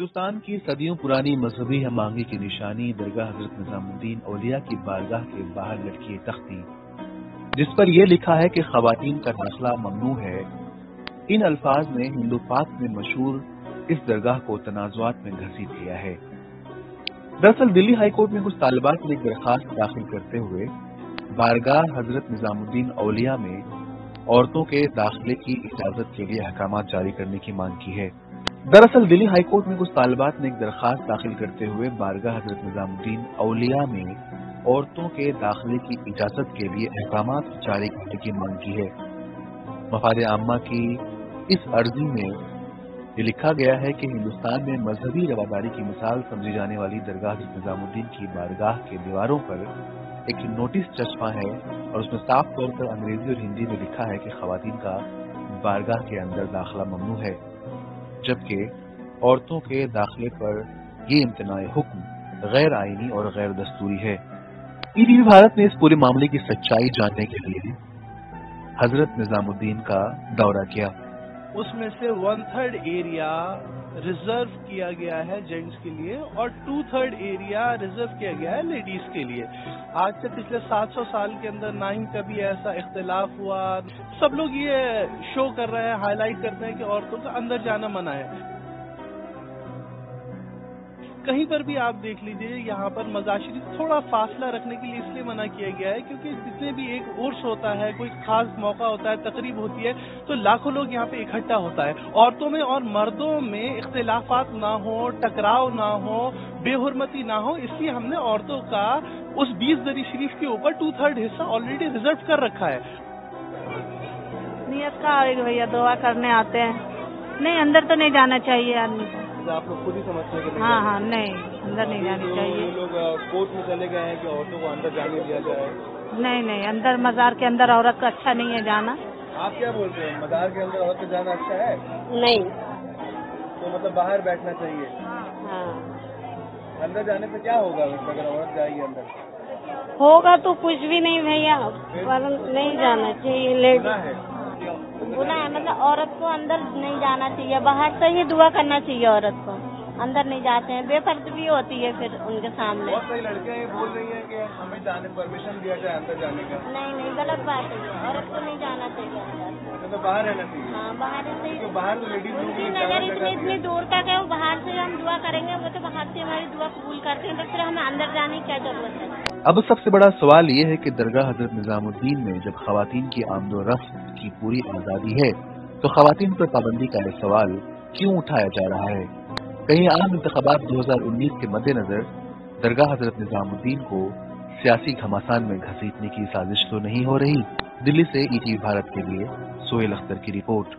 ہندوستان کی صدیوں پرانی مذہبی ہم آہنگی کی نشانی درگاہ حضرت نظام الدین اولیاء کی بارگاہ کے باہر لٹکی تختی، جس پر یہ لکھا ہے کہ خواتین کا داخلہ ممنوع ہے، ان الفاظ نے ہندو پاک میں مشہور اس درگاہ کو تنازعات میں گھسیٹ لیا ہے۔ دراصل دلی ہائی کورٹ میں کچھ طالبات نے ایک درخواست داخل کرتے ہوئے بارگاہ حضرت نظام الدین اولیاء میں عورتوں کے داخلے کی اجازت کے لیے احکامات جاری کرنے کی مانگ کی ہے۔ دراصل دلی ہائی کورٹ میں کچھ طالبات نے ایک درخواست داخل کرتے ہوئے بارگاہ حضرت نظام الدین اولیاء میں عورتوں کے داخلے کی اجازت کے لیے احکامات جاری کرنے کی مانگ کی ہے۔ مفاد عامہ کی اس عرضی میں یہ لکھا گیا ہے کہ ہندوستان میں مذہبی رواداری کی مثال سمجھی جانے والی درگاہ حضرت نظام الدین کی بارگاہ کے دیواروں پر ایک نوٹس چسپاں ہے اور اس میں صاف طور پر انگریزی اور ہندی میں لکھا ہے کہ خواتین کا بارگاہ کے اندر داخلہ ممنوع ہے، جبکہ عورتوں کے داخلے پر یہ امتناع حکم غیر آئینی اور غیر دستوری ہے۔ ای ٹی وی بھارت نے اس پورے معاملے کی سچائی جاننے کے لیے حضرت نظام الدین کا دورہ کیا۔ اس میں سے 1/3 ایریا ریزرو کیا گیا ہے جینٹس کے لیے اور 2/3 ایریا ریزرو کیا گیا ہے لیڈیز کے لیے۔ آج سے پچھلے 700 سال کے اندر نہ ہی کبھی ایسا اختلاف ہوا۔ سب لوگ یہ شو کر رہے ہیں، ہائی لائٹ کرتے ہیں کہ عورتوں کا اندر جانا منع ہے۔ کہیں پر بھی آپ دیکھ لیجئے یہاں پر مزار شریف تھوڑا فاصلہ رکھنے کے لیے اس لیے منع کیا گیا ہے کیونکہ جتنے بھی ایک عرس ہوتا ہے، کوئی خاص موقع ہوتا ہے، تقریب ہوتی ہے تو لاکھوں لوگ یہاں پہ اکٹھا ہوتا ہے۔ عورتوں میں اور مردوں میں اختلافات نہ ہو، ٹکراؤ نہ ہو، بے حرمتی نہ ہو، اس لیے ہم نے عورتوں کا اس 20 دری شریف کے اوپر 2/3 حصہ آلریڈی ریزرو کر رکھا ہے۔ نیت کا آئے گا بھیا، دعا کرنے آتے ہیں۔ نہیں، اندر تو نہیں جانا چاہیے آدمی کو۔ آپ لوگ خود ہی سمجھتے ہیں کہ ہاں نہیں، اندر نہیں جانی چاہیے۔ لوگ کورٹ میں چلے گئے ہیں کہ عورتوں کو اندر جانے دیا جائے۔ نہیں، اندر مزار کے اندر عورت کو اچھا نہیں ہے جانا۔ آپ کیا بولتے ہیں، مزار کے اندر عورت کو جانا اچھا ہے؟ نہیں، تو مطلب باہر بیٹھنا چاہیے۔ ہاں، اندر جانے سے کیا ہوگا اگر عورت جائے گی اندر؟ ہوگا تو کچھ بھی نہیں بھیا، نہیں جانا چاہیے۔ لیڈیز ہے گناہ ہے، مطلب عورت کو اندر نہیں جانا چاہیے، باہر سے ہی دعا کرنا چاہیے عورت کو۔ اندر نہیں جاتے ہیں، بے پردگی ہوتی ہے پھر ان کے سامنے۔ بہت ساری لڑکیاں یہ بول رہی ہیں کہ ہمیں جانے پرمیشن دیا جائے اندر جانے کا۔ نہیں، غلط بات ہے، عورت کو نہیں جانا چاہیے اندر۔ تو باہر رہنا چاہیے۔ ہاں، باہر سے ہی۔ باہر تو لیڈیز اگر اتنی دور تک ہے، وہ باہر سے ہم دعا کریں گے، وہ تو باہر سے ہماری دعا قبول کرتے ہیں، تو پھر ہمیں اندر جانے کی کیا ضرورت ہے؟ اب سب سے بڑا سوال یہ ہے کہ درگاہ حضرت نظام الدین میں جب خواتین کی آمد و رفت کی پوری آزادی ہے تو خواتین پر پابندی کا یہ سوال کیوں اٹھایا جا رہا ہے؟ کہیں عام انتخابات 2019 کے مد نظر درگاہ حضرت نظام الدین کو سیاسی گھمسان میں گھسیٹنے کی سازش تو نہیں ہو رہی؟ دلی سے ای ٹی وی بھارت کے لیے سہیل اختر کی رپورٹ۔